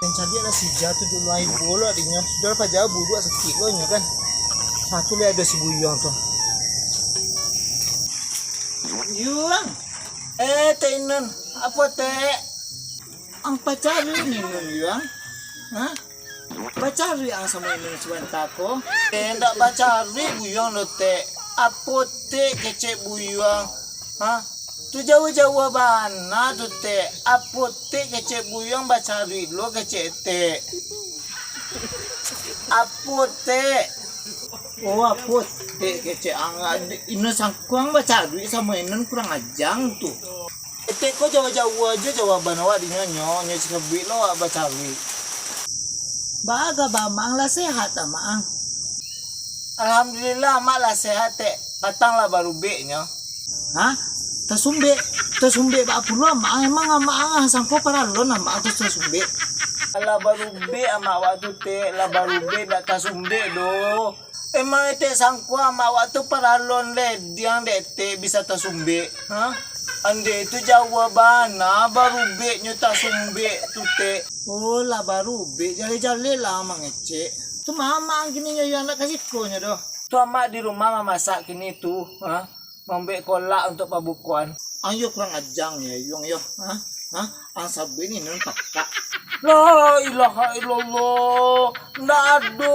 Jadi ada si jatuh dulu air bola adiknya. Sudah apa jauh budu sakit lo nya kan. Satu lihat ada si Buyong tuh. Yuang. Teh Nun, apa teh? Ang pacari ni Nun Yuang? Hah? Pacari ang sama ini sebentar ko? Ndak pacari Buyong lo teh. Apa teh kecek Buyong? Hah? Tu jauh-jauh bana tu teh. Apa teh kecek Buyong pacari lo kecek teh. Apa teh? Oh apa teh kecek ang ini sangkuang pacari sama ini kurang ajang tuh. Teh kok jauh-jauh aja jawaban awak di nyonya sikabit lo pacari. Baga ba mang lah sehat amang. Alhamdulillah mak lah sehat teh. Patang lah baru be-nya. Hah? Tasumbe ba pulo mak emang ama sangko para lo nama tu tasumbe. Lah baru be ama waktu teh lah baru be dak tasumbe do. Emang teh sangko ama waktu para lon le diang dek teh bisa tasumbe. Hah? Ande itu jawabana baru be nya tasumbe tu teh. Oh lah baru be jale-jale lah mangece. Tu mama gini nya anak kasih ko nya doh. Tu ama di rumah mamasak kini tu, ha? Membek kolak untuk pabukuan. Ayo kurang ajang ya, yung yo, ha? Ha? Ang sabi ni nun pakka. La ilaha illallah. Ndak ado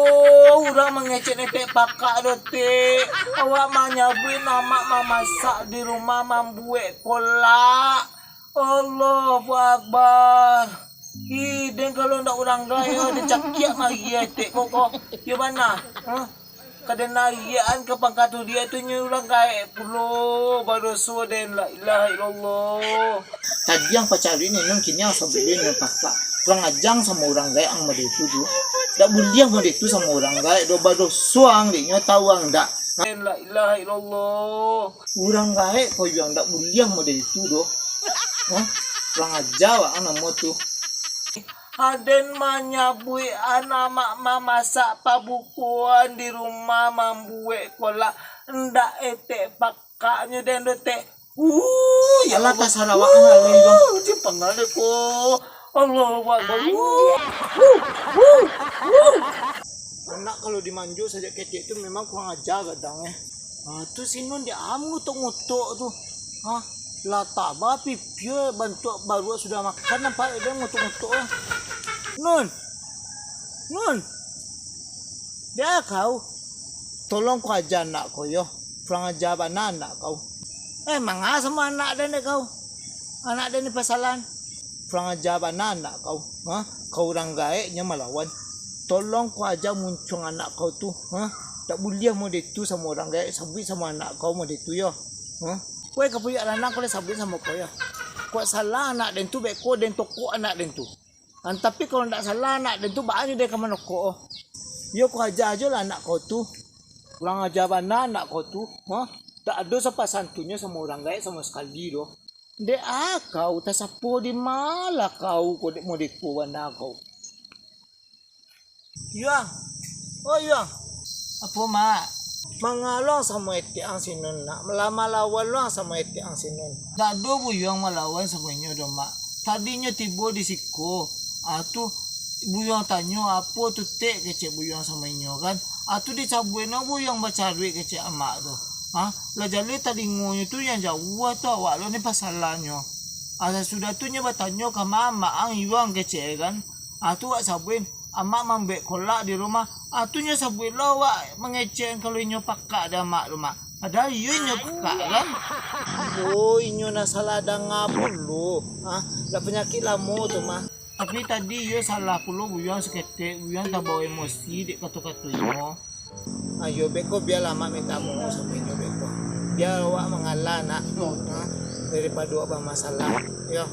urang mengecek netek pakka do te. Awak manyabuin nama mamasak di rumah membuat kolak. Allahu Akbar. Dan kalau ndak urang gaya dia cakiak mari te kok. Yo mana? Ha? Kadang narian ke pangkatu dia tu nyurang kaya pulo baru suaden la ilaha illallah. Tadi yang pacari ni nung kini yang sabihin ng pakla. Kurang ajang sama orang gaya ang maditu tu. Dak buliang maditu sama orang gaya do baru suang di nyo tawang dak. La ilaha illallah. Orang gaya ko yang dak buliang maditu do. Kurang ajawa ang namo tu. Aden menyabui anak mamasak pabukuan di rumah membuat kolak ndak ete pakaknya dan dote. Ya lah tak sarawak ngalih bang. Dia pengalih ko. Allah Akbar. Anak kalau dimanju saja kecil itu memang kurang ajar kadang ya. Tu si Nun dia ngutuk-ngutuk tu. Hah? Lah tak apa pipia bantu baru sudah makan nampak dia ngutuk-ngutuk. Nun. Dia kau. Tolong kau ajar anak kau yo. Kurang ajar anak kau. Mangga sama anak dan kau. Anak dan pasalan. Kurang ajar anak kau. Ha? Kau orang gaeknya melawan. Tolong kau ajar muncung anak kau tu. Ha? Tak boleh mau itu sama orang gaek sabit sama anak kau mau itu yo. Ha? Kau kepuyak anak kau sabit sama kau ya. Kau salah anak dan tu beko dan toko anak dan tu. Tapi kalau tidak salah anak dan tu banyak dia kemana kau. Yo kau ajar aja lah anak kau tu. Kurang ajar anak kau tu. Ha? Tak ada siapa santunya sama orang gaek sama sekali doh. Dek kau tak sapu di malah kau dek mau deku anak kau. Yang. Oh yang. Apa mak? Mangalong sama eti ang sinun nak. Malawan lang sama eti ang sinun. Dado bu yang malawan sama inyo doh mak. Tadinya tibo di siko. Tu Buyong tanya apa tu tek kecek Buyong sama inyo kan. Tu dicabuin na Buyong bacari kecek amak tu. Lah jali tadi ngonyo tu yang jauh tu awak lo ni pasalanyo. Sudah tu nya bertanya ke mama ang Yuang kecek kan. Tu awak sabuin amak membek kolak di rumah. Tu nya sabuin lo awak mengecek kalau inyo pakak ada mak rumah. Padahal inyo pakak kan. Oh inyo na salah dah ngabul lo. Lah penyakit lamo tu mah. Tapi tadi yo salah pulo Buyong seketek. Buyong tak bawa emosi dek kata-kata inyo. Ayo beko biar lama minta mau sama inyo beko. Biar awak mengalah nak. Daripada apa masalah. Yo.